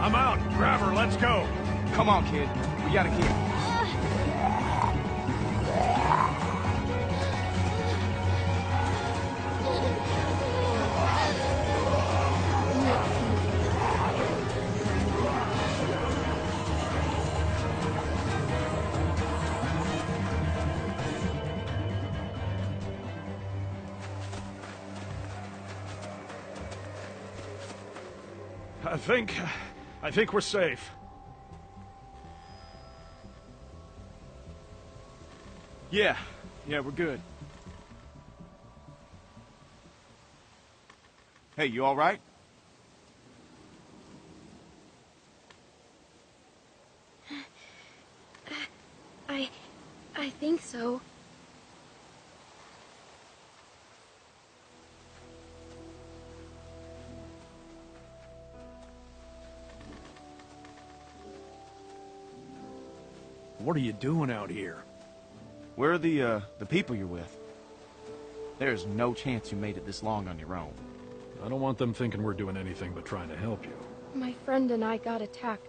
I'm out. Grab her, let's go. Come on, kid. We gotta get. I think we're safe. Yeah, we're good. Hey, you all right? I think so. What are you doing out here? Where are the people you're with? There's no chance you made it this long on your own. I don't want them thinking we're doing anything but trying to help you. My friend and I got attacked.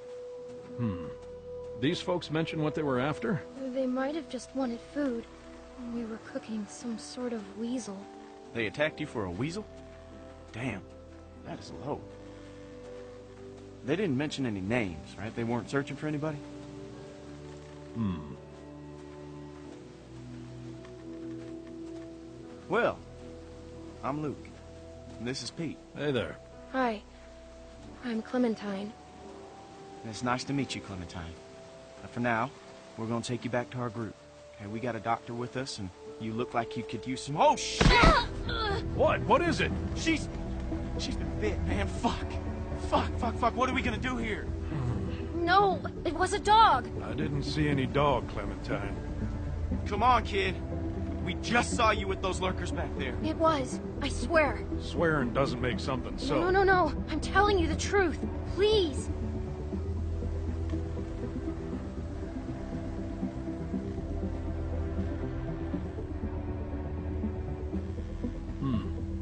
These folks mention what they were after? They might have just wanted food. We were cooking some sort of weasel. They attacked you for a weasel? Damn, that is low. They didn't mention any names, right? They weren't searching for anybody? Well, I'm Luke, and this is Pete. Hey there. Hi, I'm Clementine. It's nice to meet you, Clementine. But for now, we're gonna take you back to our group. Okay, we got a doctor with us, and you look like you could use some— Oh, shit! What? What is it? She's been bit, man. Fuck. What are we gonna do here? No, it was a dog. I didn't see any dog, Clementine. Come on, kid. We just saw you with those lurkers back there. It was, I swear. Swearing doesn't make something so. No. I'm telling you the truth. Please.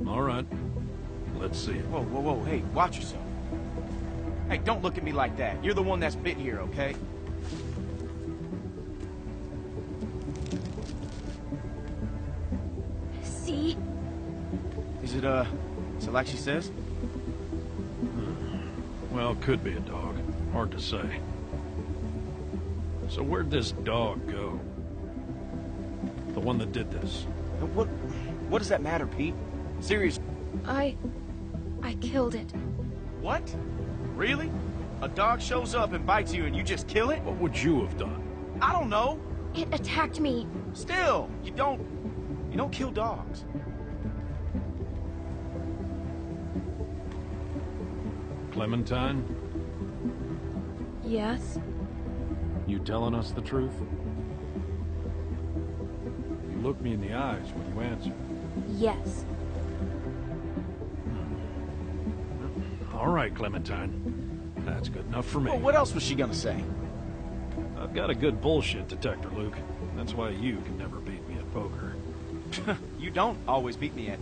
All right. Let's see it. Whoa, hey, watch yourself. Hey, don't look at me like that. You're the one that's bit here, okay? See? Is it like she says? Well, could be a dog. Hard to say. So where'd this dog go? The one that did this. What does that matter, Pete? Seriously. I killed it. What? Really? A dog shows up and bites you and you just kill it? What would you have done? I don't know. It attacked me. Still, you don't kill dogs. Clementine? Yes? You telling us the truth? You look me in the eyes when you answer. Yes. All right, Clementine. That's good enough for me. Well, what else was she gonna say? I've got a good bullshit detector, Luke. That's why you can never beat me at poker. You don't always beat me at...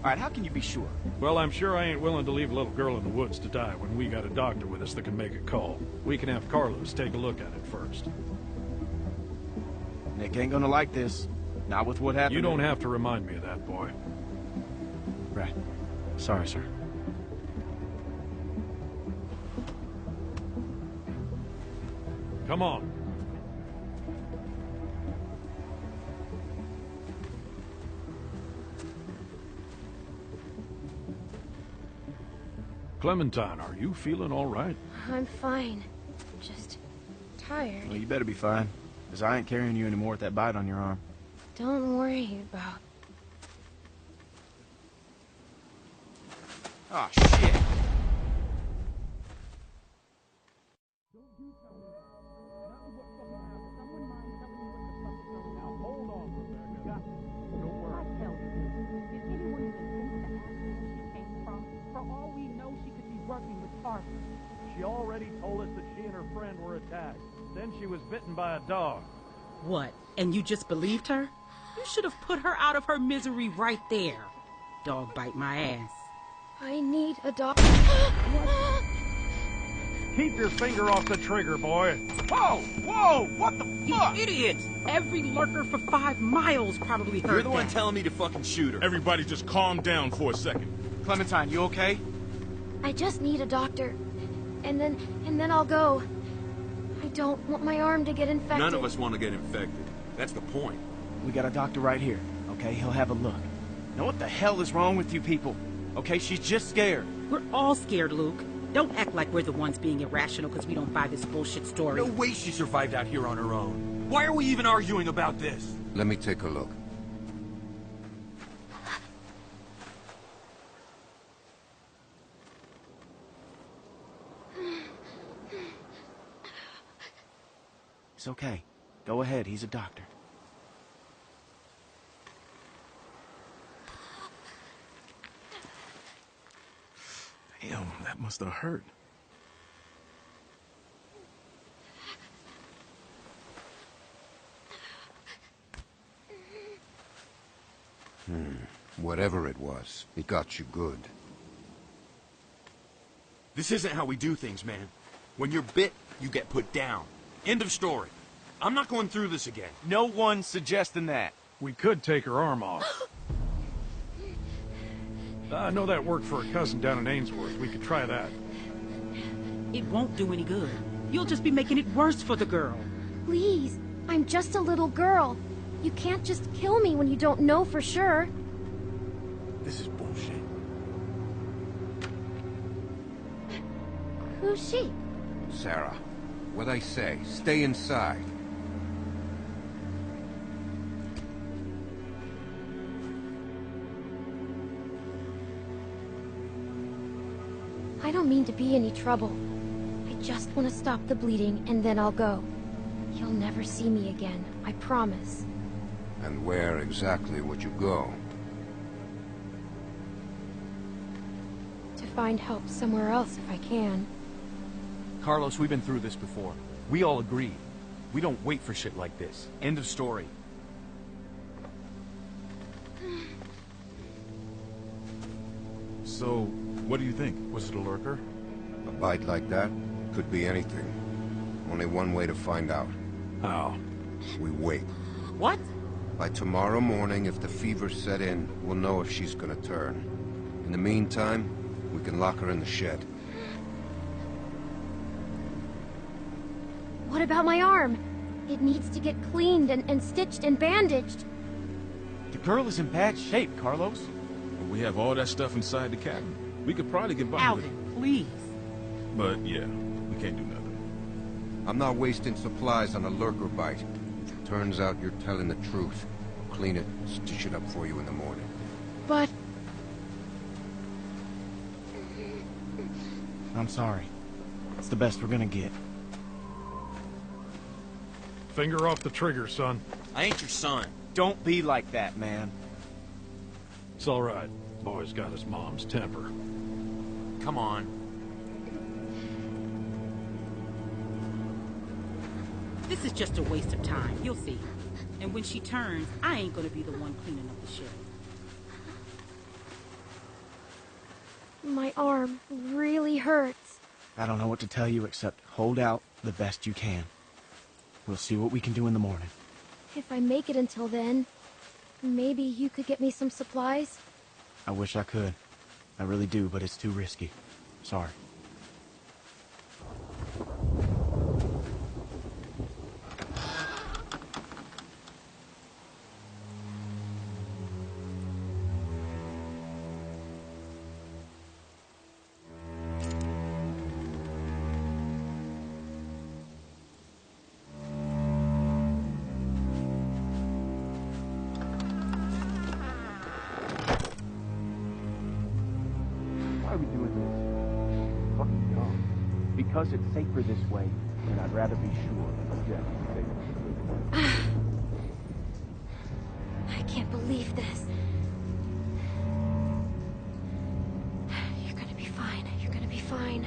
All right, how can you be sure? Well, I'm sure I ain't willing to leave a little girl in the woods to die when we got a doctor with us that can make a call. We can have Carlos take a look at it first. Nick ain't gonna like this. Not with what happened. You don't have to remind me of that, boy. Right. Sorry, sir. Come on. Clementine, are you feeling all right? I'm fine. Just tired. Well, you better be fine, because I ain't carrying you anymore with that bite on your arm. Don't worry about... Oh, shit. She already told us that she and her friend were attacked. Then she was bitten by a dog. What? And you just believed her? You should have put her out of her misery right there. Dog bite my ass. I need a doctor. Keep your finger off the trigger, boy. Whoa! Whoa! What the You fuck? idiot! Every lurker for 5 miles probably heard You're the one that. telling me to fucking shoot her. Everybody just calm down for a second. Clementine, you okay? I just need a doctor. And then I'll go. I don't want my arm to get infected. None of us want to get infected. That's the point. We got a doctor right here, okay? He'll have a look. Now what the hell is wrong with you people? Okay, she's just scared. We're all scared, Luke. Don't act like we're the ones being irrational because we don't buy this bullshit story. No way she survived out here on her own. Why are we even arguing about this? Let me take a look. It's okay. Go ahead, he's a doctor. Damn, that must have hurt. Whatever it was, it got you good. This isn't how we do things, man. When you're bit, you get put down. End of story. I'm not going through this again. No one's suggesting that. We could take her arm off. I know that worked for a cousin down in Ainsworth. We could try that. It won't do any good. You'll just be making it worse for the girl. Please, I'm just a little girl. You can't just kill me when you don't know for sure. This is bullshit. Who's she? Sarah, what I say, stay inside. I don't mean to be any trouble. I just want to stop the bleeding, and then I'll go. You'll never see me again, I promise. And where exactly would you go? To find help somewhere else if I can. Carlos, we've been through this before. We all agreed. We don't wait for shit like this. End of story. So, what do you think? Was it a lurker? A bite like that could be anything. Only one way to find out. How? We wait. What? By tomorrow morning, if the fever set in, we'll know if she's gonna turn. In the meantime, we can lock her in the shed. What about my arm? It needs to get cleaned and stitched and bandaged. The girl is in bad shape, Carlos. Well, we have all that stuff inside the cabin. We could probably get by with it. Alvin, please. But yeah, we can't do nothing. I'm not wasting supplies on a lurker bite. Turns out you're telling the truth. Clean it, stitch it up for you in the morning. But I'm sorry. It's the best we're gonna get. Finger off the trigger, son. I ain't your son. Don't be like that, man. It's all right. Boy's got his mom's temper. Come on. This is just a waste of time. You'll see. And when she turns, I ain't gonna be the one cleaning up the shit. my arm really hurts. I don't know what to tell you except hold out the best you can. We'll see what we can do in the morning. If I make it until then, maybe you could get me some supplies? I wish I could. I really do, but it's too risky. Sorry. Why are we doing this? Fucking dumb. Because it's safer this way, and I'd rather be sure. Yeah, I can't believe this. You're gonna be fine. You're gonna be fine.